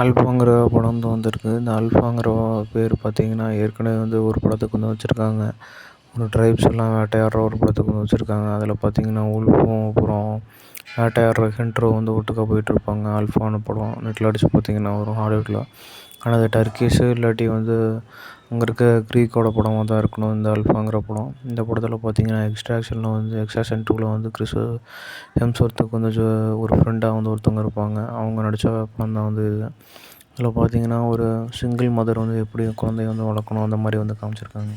ஆல்ஃபாங்கிற படம் வந்து வந்திருக்கு. இந்த ஆல்ஃபாங்கிற பேர் பார்த்தீங்கன்னா, ஏற்கனவே வந்து ஒரு படத்துக்கு வந்து வச்சுருக்காங்க. ஒரு ட்ரைப்ஸ் எல்லாம் வேட்டையாடுற ஒரு படத்துக்கு வந்து வச்சுருக்காங்க. அதில் பார்த்தீங்கன்னா, உல்ஃபும் அப்புறம் வேட்டையாடுற ஹென்ட்ரும் வந்து ஒட்டுக்கா போயிட்டுருப்பாங்க. ஆல்ஃபான்னு படம் நெட்டில் அடித்து பார்த்தீங்கன்னா வரும் ஹாலிவுட்டில். ஆனால் அது டர்க்கிஷு இல்லாட்டி வந்து அங்கே இருக்க க்ரீக்கோட படமாக தான் இருக்கணும் இந்த ஆல்ஃபாங்கிற படம். இந்த படத்தில் பார்த்தீங்கன்னா, எக்ஸ்ட்ராக்ஷன் 2ல் வந்து கிறிஸ் ஹெம்ஸ்வொர்த்துக்கு வந்து ஒரு ஃப்ரெண்டாக வந்து ஒருத்தவங்க இருப்பாங்க. அவங்க நடித்த படம் தான் வந்து இது. இதில் பார்த்தீங்கன்னா, ஒரு சிங்கிள் மதர் வந்து எப்படி குழந்தைய வந்து வளர்க்கணும் அந்த மாதிரி வந்து காமிச்சிருக்காங்க.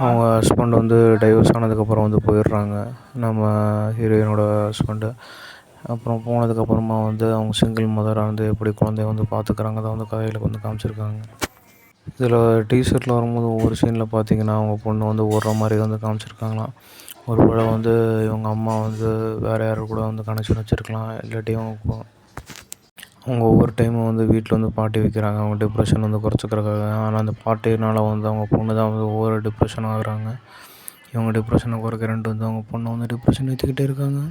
அவங்க ஹஸ்பண்ட் வந்து டைவர்ஸ் ஆனதுக்கப்புறம் வந்து போயிடுறாங்க. நம்ம ஹீரோயினோட ஹஸ்பண்டு. அப்புறம் போனதுக்கப்புறமா வந்து அவங்க சிங்கிள் மதராக வந்து எப்படி குழந்தைய வந்து பார்த்துக்கிறாங்க அதை வந்து கதையில் வந்து காமிச்சிருக்காங்க. இதில் டீசர்ட்டில் வரும்போது ஒவ்வொரு சீனில் பார்த்தீங்கன்னா, அவங்க பொண்ணு வந்து ஓடுற மாதிரி வந்து காமிச்சிருக்காங்களாம். ஒரு வேளை வந்து இவங்க அம்மா வந்து வேறு யார் கூட வந்து கனெக்ஷன் வச்சுருக்கலாம். இல்லாட்டி அவங்க ஒவ்வொரு டைமும் வந்து வீட்டில் வந்து பார்ட்டி வைக்கிறாங்க அவங்க டிப்ரெஷன் வந்து குறைச்சிக்கிறதுக்காக. ஆனால் அந்த பார்ட்டினால் வந்து அவங்க பொண்ணு தான் வந்து ஒவ்வொரு டிப்ரெஷன் ஆகுறாங்க. இவங்க டிப்ரெஷனை குறைக்கிறேன்ட்டு வந்து அவங்க பொண்ணை வந்து டிப்ரெஷன் ஏற்றிக்கிட்டே இருக்காங்க.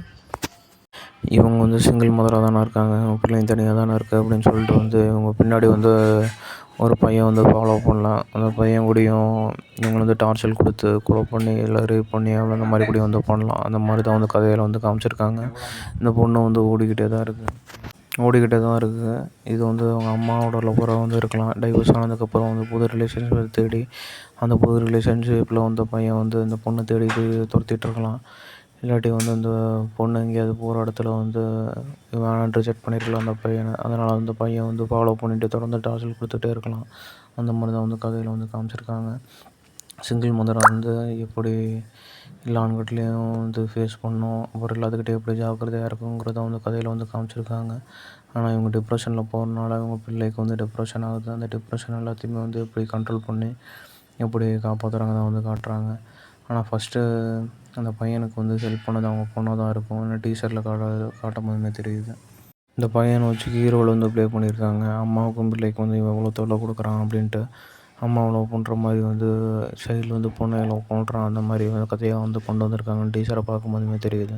இவங்க வந்து சிங்கிள் மதராக தானே இருக்காங்க, அவங்க பிள்ளைங்க தனியாக தானே இருக்குது அப்படின்னு சொல்லிட்டு வந்து இவங்க பின்னாடி வந்து ஒரு பையன் வந்து ஃபாலோ பண்ணலாம். அந்த பையன் கூடயும் இவங்க வந்து டார்ச்சர் கொடுத்து கொலை பண்ணி இல்லை ரேப் பண்ணி அந்த மாதிரி கூட வந்து பண்ணலாம். அந்த மாதிரி தான் வந்து கதையில் வந்து காமிச்சிருக்காங்க. இந்த பொண்ணு வந்து ஓடிக்கிட்டே தான் இருக்குது. இது வந்து அவங்க அம்மாவோட லவ்வராக வந்து இருக்கலாம். டைவர்ஸ் ஆனதுக்கப்புறம் வந்து புது ரிலேஷன்ஷிப்பை தேடி அந்த புது ரிலேஷன்ஷிப்பில் வந்து பையன் வந்து இந்த பொண்ணை தேடிட்டு துரத்திட்டு இருக்கலாம். இல்லாட்டி வந்து அந்த பொண்ணு எங்கேயாவது போகிற இடத்துல வந்து வேணான்னு ரிஜெக்ட் பண்ணியிருக்கலாம் அந்த பையனை. அதனால் அந்த பையன் வந்து ஃபாலோ பண்ணிவிட்டு தொடர்ந்து டார்ச்சர் கொடுத்துட்டே இருக்கலாம். அந்த மாதிரி தான் வந்து கதையில் வந்து காமிச்சிருக்காங்க. சிங்கிள் மதராக வந்து எப்படி எல்லா ஆண்கள்கிட்டையும் வந்து ஃபேஸ் பண்ணணும், அப்புறம் எல்லாத்துக்கிட்டே எப்படி ஜாக்கிரதையாக இருக்குங்கிறத வந்து கதையில் வந்து காமிச்சிருக்காங்க. ஆனால் இவங்க டிப்ரெஷனில் போகிறனால இவங்க பிள்ளைக்கு வந்து டிப்ரெஷன் ஆகுது. அந்த டிப்ரெஷன் எல்லாத்தையுமே வந்து எப்படி கண்ட்ரோல் பண்ணி எப்படி காப்பாற்றுறாங்க தான் வந்து காட்டுறாங்க. ஆனால் ஃபஸ்ட்டு அந்த பையனுக்கு வந்து ஹெல்ப் பண்ணது அவங்க பொண்ணாக தான் இருக்கும். ஏன்னா டீசரில் காட்டும் போதுமே தெரியுது. இந்த பையனை வச்சு ஹீரோவில் வந்து ப்ளே பண்ணியிருக்காங்க. அம்மாவுக்கும் பிள்ளைக்கும் வந்து இவன் எவ்வளோ தொல்லை கொடுக்குறான் அப்படின்ட்டு. அம்மாவை லவ் பண்ணுற மாதிரி வந்து சைடில் வந்து பொண்ணை லவ் பண்ணுறான். அந்த மாதிரி வந்து கதையாக வந்து கொண்டு வந்திருக்காங்கன்னு டீசரை பார்க்கும்போதுமே தெரியுது.